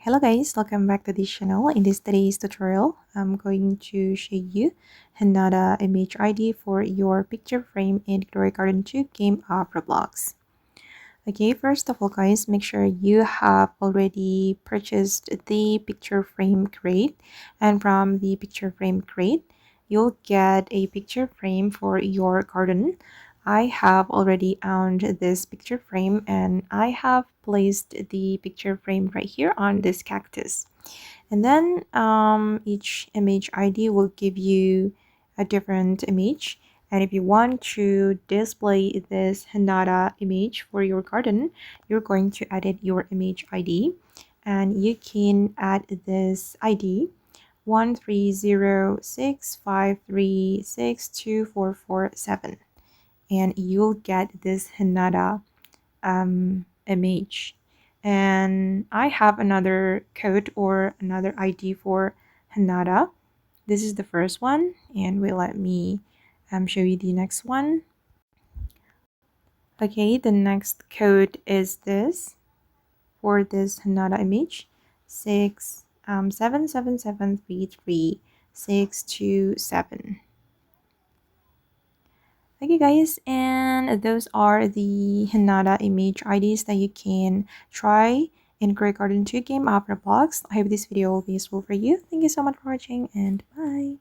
Hello guys, welcome back to this channel. In today's tutorial, I'm going to show you Hinata image ID for your picture frame in Garden 2 game of Roblox. Okay, first of all guys, make sure you have already purchased the picture frame crate, and from the picture frame crate, you'll get a picture frame for your garden. I have already owned this picture frame and I have placed the picture frame right here on this cactus. And then each image ID will give you a different image. And if you want to display this Hinata image for your garden, you're going to edit your image ID. And you can add this ID 13065362447, and you'll get this Hinata image. And I have another code or another ID for Hinata. This is the first one, and will let me show you the next one. Okay, the next code is this for this Hinata image, 777333627. Okay guys, and those are the Hinata image IDs that you can try in Garden 2 game of Roblox. I hope this video will be useful for you. Thank you so much for watching, and bye.